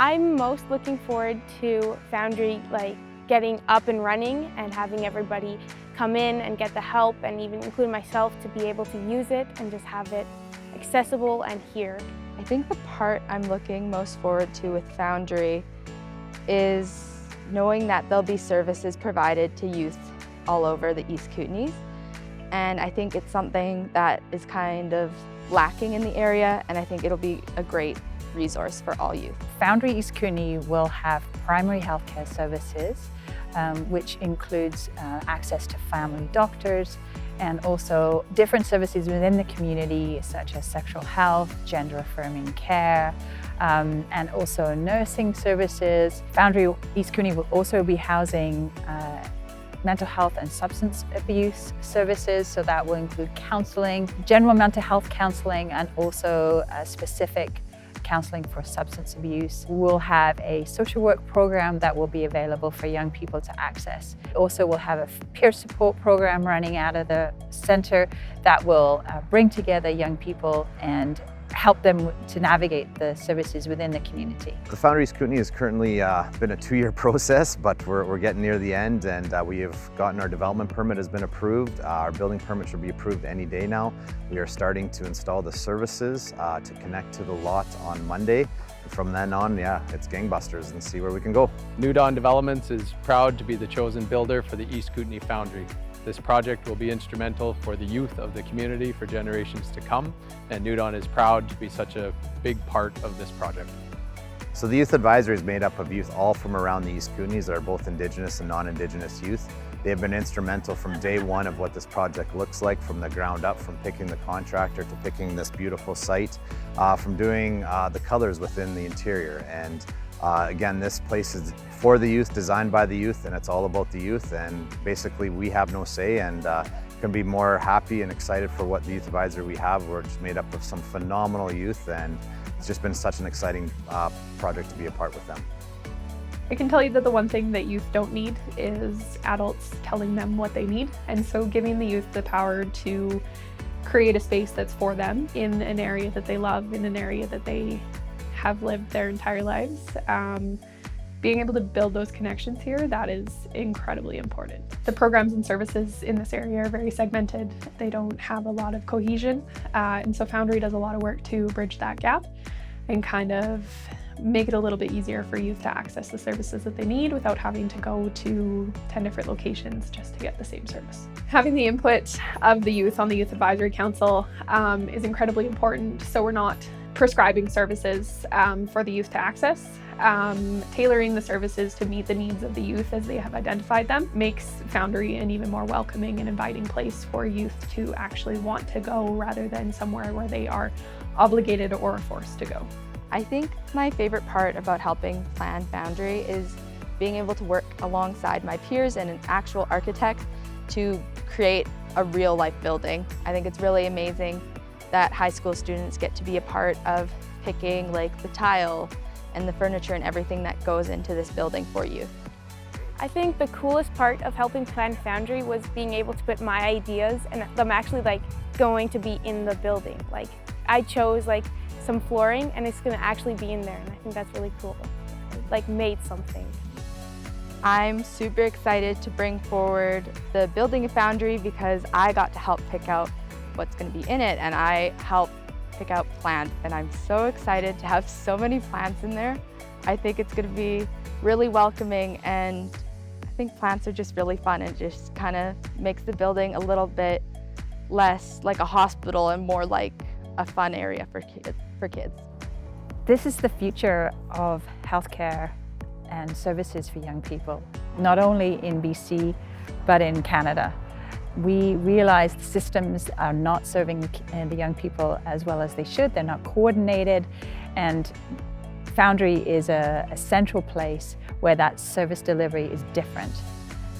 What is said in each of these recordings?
I'm most looking forward to Foundry getting up and running and having everybody come in and get the help, and even include myself to be able to use it and just have it accessible and here. I think the part I'm looking most forward to with Foundry is knowing that there'll be services provided to youth all over the East Kootenays. And I think it's something that is kind of lacking in the area, and I think it'll be a great resource for all youth. Foundry East Kootenay will have primary healthcare services, which includes access to family doctors and also different services within the community such as sexual health, gender affirming care, and also nursing services. Foundry East Kootenay will also be housing mental health and substance abuse services, so that will include counselling, general mental health counselling, and also specific counselling for substance abuse. We'll have a social work program that will be available for young people to access. Also, we'll have a peer support program running out of the centre that will bring together young people and help them to navigate the services within the community. The Foundry East Kootenay has currently been a 2-year process, but we're getting near the end, and we have gotten our development permit has been approved. Our building permit should be approved any day now. We are starting to install the services to connect to the lot on Monday. And from then on, yeah, it's gangbusters and see where we can go. New Dawn Developments is proud to be the chosen builder for the East Kootenay Foundry. This project will be instrumental for the youth of the community for generations to come, and New Dawn is proud to be such a big part of this project. So the Youth Advisory is made up of youth all from around the East Kootenays that are both Indigenous and non-Indigenous youth. They have been instrumental from day one of what this project looks like, from the ground up, from picking the contractor to picking this beautiful site, from doing the colors within the interior. And again, this place is for the youth, designed by the youth, and it's all about the youth, and basically we have no say, and can be more happy and excited for what the Youth Advisory we have. We're just made up of some phenomenal youth, and it's just been such an exciting project to be a part with them. I can tell you that the one thing that youth don't need is adults telling them what they need, and so giving the youth the power to create a space that's for them in an area that they love, in an area that they have lived their entire lives. Being able to build those connections here, that is incredibly important. The programs and services in this area are very segmented. They don't have a lot of cohesion, and so Foundry does a lot of work to bridge that gap and kind of make it a little bit easier for youth to access the services that they need without having to go to 10 different locations just to get the same service. Having the input of the youth on the Youth Advisory Council is incredibly important, so we're not prescribing services for the youth to access. Tailoring the services to meet the needs of the youth as they have identified them makes Foundry an even more welcoming and inviting place for youth to actually want to go, rather than somewhere where they are obligated or forced to go. I think my favorite part about helping plan Foundry is being able to work alongside my peers and an actual architect to create a real life building. I think it's really amazing that high school students get to be a part of picking the tile and the furniture and everything that goes into this building for youth. I think the coolest part of helping plan Foundry was being able to put my ideas and them actually going to be in the building. I chose some flooring and it's going to actually be in there, and I think that's really cool. Made something. I'm super excited to bring forward the building of Foundry because I got to help pick out what's going to be in it, and I helped pick out plants, and I'm so excited to have so many plants in there. I think it's going to be really welcoming, and I think plants are just really fun, and just kind of makes the building a little bit less like a hospital and more like a fun area for kids. This is the future of healthcare and services for young people, not only in BC, but in Canada. We realize the systems are not serving the young people as well as they should. They're not coordinated, and Foundry is a central place where that service delivery is different.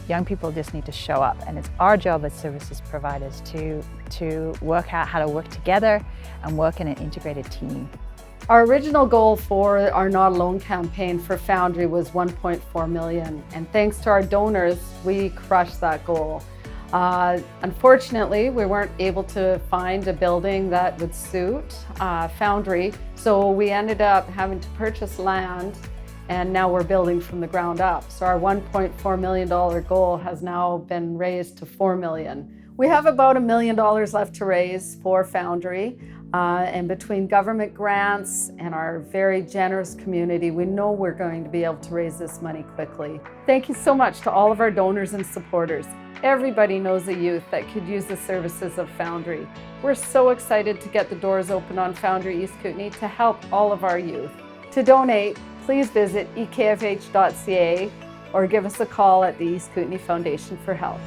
Young people just need to show up, and it's our job as services providers to work out how to work together and work in an integrated team. Our original goal for our Not Alone campaign for Foundry was 1.4 million, and thanks to our donors, we crushed that goal. Unfortunately, we weren't able to find a building that would suit Foundry, so we ended up having to purchase land, and now we're building from the ground up. So our $1.4 million goal has now been raised to $4 million. We have about $1 million left to raise for Foundry, and between government grants and our very generous community, we know we're going to be able to raise this money quickly. Thank you so much to all of our donors and supporters. Everybody knows a youth that could use the services of Foundry. We're so excited to get the doors open on Foundry East Kootenay to help all of our youth. To donate, please visit ekfh.ca or give us a call at the East Kootenay Foundation for Health.